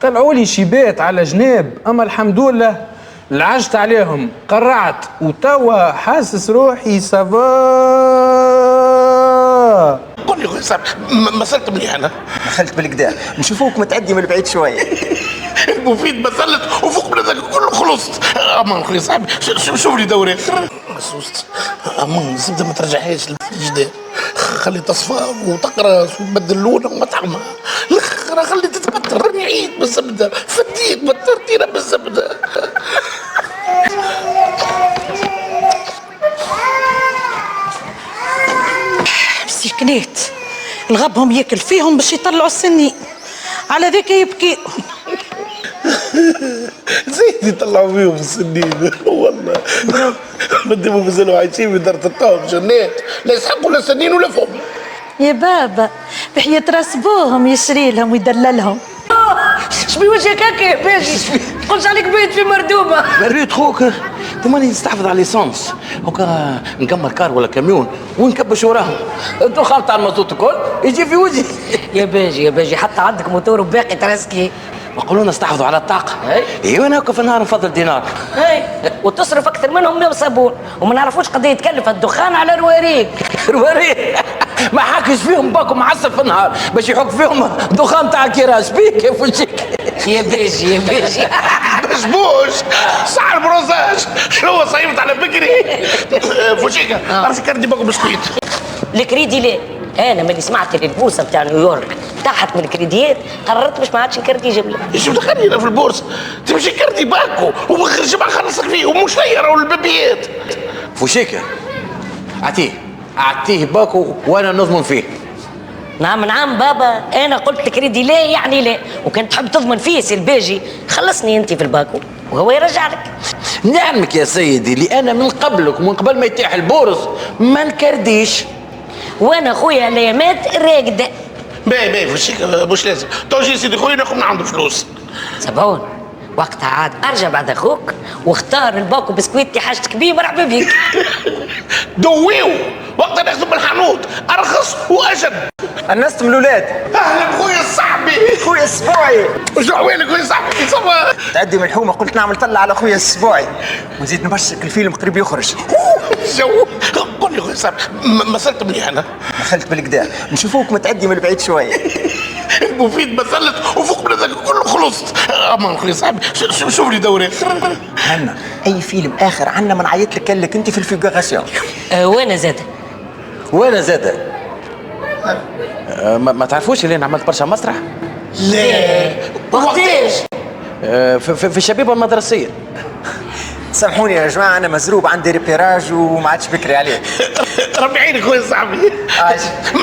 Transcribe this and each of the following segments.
طلعوا لي شيبات على جناب، اما الحمد لله لعجت عليهم، قرعت وتوا حاسس روحي سافا. قول لي خويا صاحبي، مسلت مليح انا؟ دخلت بالكدا نشوفوك متعدي من بعيد شويه. المفيد مسلت وفوق من هذاك كله خلصت. امان خويا صاحبي، شوف لي دوري خصوص. امان الزبده ما ترجعهاش للجداد، خلي تصفى وتقرص وتبدل لونها ومطعمها. الاخر خلي تتبتر، راني عيد بالزبده، فديت بترتينا بالزبده. مسكينات الغبهم ياكل فيهم باش يطلعوا السنين، على ذاك يبكي. زيد يطلعوا فيهم السنين والله. مدامهم مازالوا عايشين في دار الطاوم جنات، لا يسحقوا لا سنين ولا فم. يا بابا بحياة راس بوهم يشري لهم ويدللهم. شبي وجهك هكا باجي؟ قلت عليك بيت في مردومه. بريت خوك تماني نستحفظ على الليسونس، هكا نكمل كار ولا كاميون ونكبش وراهم. الدخان تاع المازوت الكل يجي في وجهي. يا باجي حتى عندك موتور وباقي تراسكي. يقولون استحفظوا على الطاقة. اي وانا هكا في النهار نفضل دينار. اي وتصرف اكثر منهم من صابون، وما نعرفوش قد يتكلف الدخان على رواريك. رواريك ما حاكش فيهم باكو معسل في النهار باش يحك فيهم دخان تاع كراش بيك كيف وجهك. يا باجي بشبوش سعر بروزاج، شنو صيفت على بكري. فوشيكا عرفتي كاردي باكو بسكويت. الكريدي ليه؟ انا ملي سمعت البورصه بتاع نيويورك تحت من الكريديات قررت باش ما عادش نكردي جبله. شو دخلني في البورصه؟ تمشي كاردي باكو ومخرج جمعه خلصك فيه ومش ليا البابيات. فوشيكا اعطيه باكو وانا نضمن فيه. نعم بابا، انا قلت الكريدي ليه يعني ليه، وكان تحب تضمن فيه سي الباجي خلصني انت في الباكو وهو يرجع لك. نعمك يا سيدي، لأنا من قبلك ومن قبل ما يتيح البورص ما نكرديش. وانا خويا الايامات راقده. باي فوشيكا مش لازم توجي سيدي خويا ناخذ من عنده فلوس. سبعون وقتها عاد ارجع بعد اخوك واختار الباكو بسكويتي حاجتك بيه مرحبا بيك. دويو وقتها ناخذ من الحانوت ارخص واجد. انستم الاولاد. اهلا خويا صاحبي. خويا السبوعي وشو عوالك خويا صاحبي؟ صبا تعدي من الحومه قلت نعمل طلع على خويا السبوعي ونزيد نبشرك الفيلم قريب يخرج. جو قول لي خويا صاحبي، مسلت مليح انا؟ دخلت بالكدا نشوفوك متعدي من بعيد شويه. المفيد مسلت وفوق من هذاك كله خلصت. امان خويا صاحبي، شوف لي دوري. هنا اي فيلم اخر عنا ما نعيط لك قال لك انت في الفيغاراسيون. وانا زاده ما تعرفوش اللي انا عملت برشا مسرح؟ لا وقتاش؟ في الشبيبه المدرسيه. سامحوني يا جماعه انا مزروب عندي ريبيراج وما عادش بكري عليه. ربي يعينك خويا صاحبي.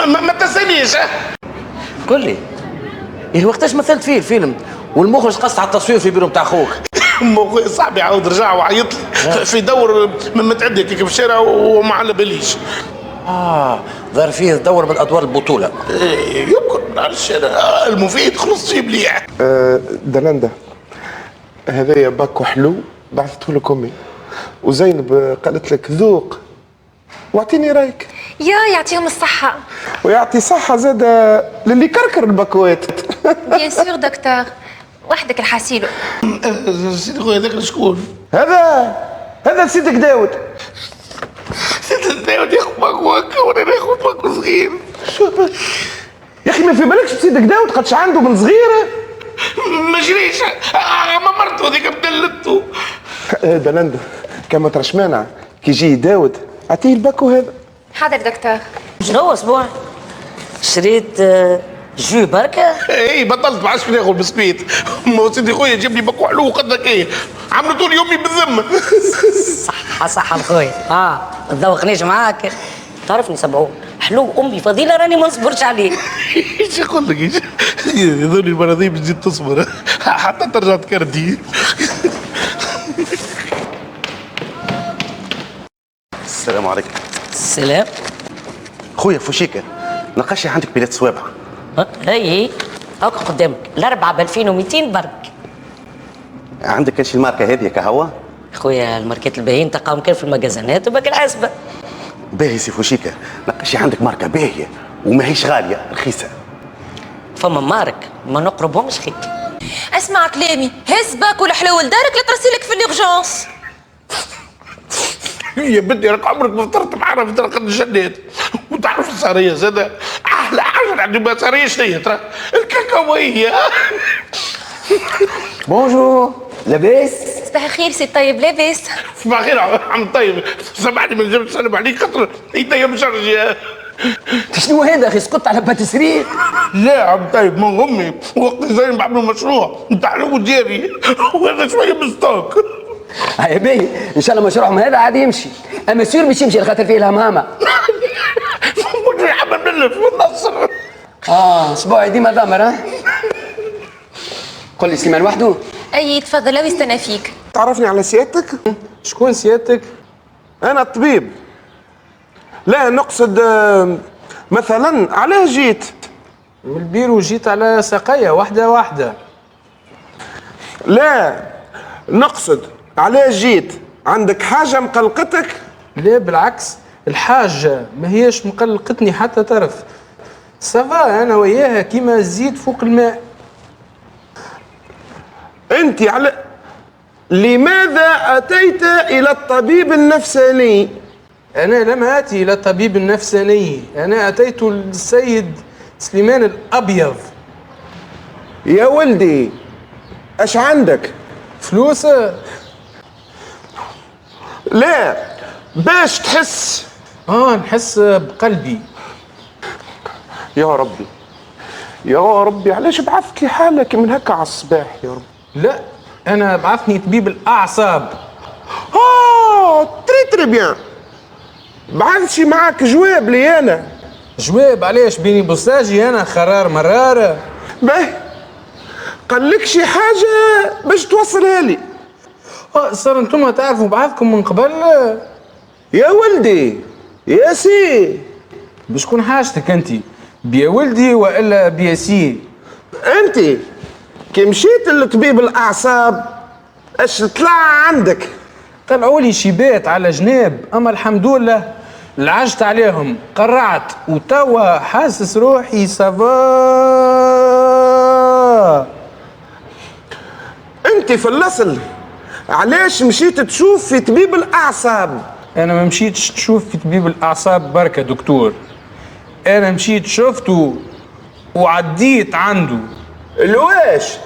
ما تنسانيش. قل لي إيه وقتاش مثلت فيه الفيلم والمخرج قص على التصوير في بيرو نتاع خوك؟ خويا صاحبي عاود رجع وعيط لي في دور متعدي كيف في الشارع وما على باليش. ظهر فيه دور من ادوار البطوله. يمكن ما نعرفش انا. المفيد خلص فيه مليح. دلندا هذايا باكو حلو بعثته لك امي، وزينب قالت لك ذوق واعطيني رايك. يعطيهم الصحة. ويعطي صحة زاد للي كركر الباكوات. بيان سور دكتور، وحدك الحاسيلو. سيدي خويا هذاك شكون؟ هذا سيدك داود. سيدي داود ياخذ باكو هكا وانا ناخذ باكو صغير. يا اخي ما في بالكش بسيدك داود قدش عنده من صغيره. ما جريش ما مرته هذيك بدلته. دلندا كما ترش مانع كي يجي داود اعطيه الباكو هذا. حاضر دكتور. شنو اسبوع شريت جو بركه؟ اي بطلت ما عادش ناكل بسكويت. سيدي خويا جيب لي باكو حلو وقدك ايه عملوا لي يومي بالذمه. صح الخويا ما تذوقنيش معاك. تعرفني سبعون حلو امي فضيله راني ما نصبرش عليه. ايش اقول لك ايش هذول المراضي مش جيت تصبر حتى ترجع تكردي. السلام عليكم. السلام. خويا فوشيكا نقاشي عندك بلاد صوابع. هي هاكا قدامك الاربعه ب 2200 برك. عندك كاش الماركه هذه كهوا؟ خويا الماركات الباهيين تلقاهم كان في المجازانات وباقي العزبه. باهي سي فوشيكا نقاشي عندك ماركه باهيه وماهيش غاليه رخيصه. فما مارك ما نقربهمش خير. اسمع كلامي، هز باك والحلاوه لدارك لا ترسلك في اليورجونس. يا بنتي راك عمرك ما فطرت معنا في طريق الجنات، وتعرف السهريه زاد احلى حاجه عندي ما سهريه شنو ترى؟ الكاكاويه. بونجور، لاباس؟ صباح الخير سي طيب، لاباس؟ صباح الخير عم طيب، سامحني ما نجمش نسلم عليك خاطر ايديا مشرجه. شنو هذا اخي؟ سكت على باتسري؟ لا عم طيب من امي وقت زين بعملوا مشروع نتاع حلو ديالي وهذا شويه بالستوك. هيا باهي، ان شاء الله مشروعهم هذا عاد يمشي، اما سير باش يمشي خاطر فيه الهمهمه. مش يحب نلف ونصر. اسبوعي ديما ضامر. ها قل لي سليمان وحده؟ اي تفضل ويستنى فيك. تعرفني على سيادتك؟ شكون سيادتك؟ انا الطبيب. لا نقصد مثلا علاه جيت؟ من البيرو جيت على ساقية واحدة. لا نقصد علاه جيت؟ عندك حاجة مقلقتك؟ لا بالعكس، الحاجة ما هيش مقلقتني حتى طرف. سافا انا وياها كيما الزيت فوق الماء. انت لماذا اتيت الى الطبيب النفساني؟ انا لم اتي الى الطبيب النفساني، انا اتيت للسيد سليمان الابيض. يا ولدي اش عندك؟ فلوس؟ لا باش تحس. نحس بقلبي. يا ربي يا ربي، علاش بعثت لي حالك من هكا على الصباح يا رب؟ لا انا بعثني طبيب الاعصاب. تري بيان. بعثش معاك جواب لي انا. جواب علاش؟ بيني بوساجي انا خرار مرار. باهي قال لك شي حاجه باش توصلها لي؟ صار انتم تعرفوا بعضكم من قبل؟ يا ولدي يا سي. بشكون حاجتك انت؟ بيا ولدي والا بيا سي؟ انت كي مشيت لطبيب الاعصاب اش طلع عندك؟ طلعوا لي شيبات على جناب، اما الحمد لله لعجت عليهم، قرعت وتوا حاسس روحي سافا. انت في الاصل علاش مشيت تشوف في طبيب الاعصاب؟ انا ما مشيتش تشوف في طبيب الاعصاب بركه دكتور، انا مشيت شفته وعديت عنده. الواش؟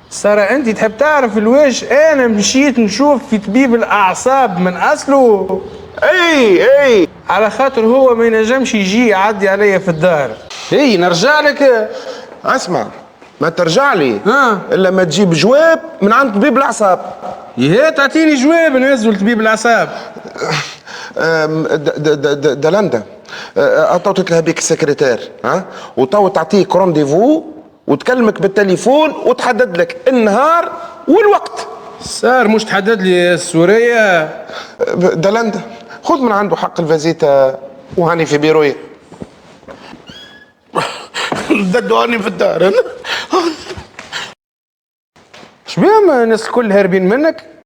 سارة انت تحب تعرف الواش؟ انا مشيت نشوف في طبيب الاعصاب من اصله. اي على خاطر هو ما ينجمش يجي يعدي عليا في الدار. نرجع لك. اسمع، ما ترجع لي ها الا ما تجيب جواب من عند طبيب الاعصاب. يا تعطيني جواب نهزو لطبيب الاعصاب. دلندا عطوتك لها بيك السكرتير، ها، وتو تعطيك رونديفو وتكلمك بالتليفون وتحدد لك النهار والوقت. صار مش تحدد لي السورية؟ دلندا خذ من عنده حق الفازيتا وهاني في بيروية. ددواني في الدار. شبيه الناس الكل هاربين منك؟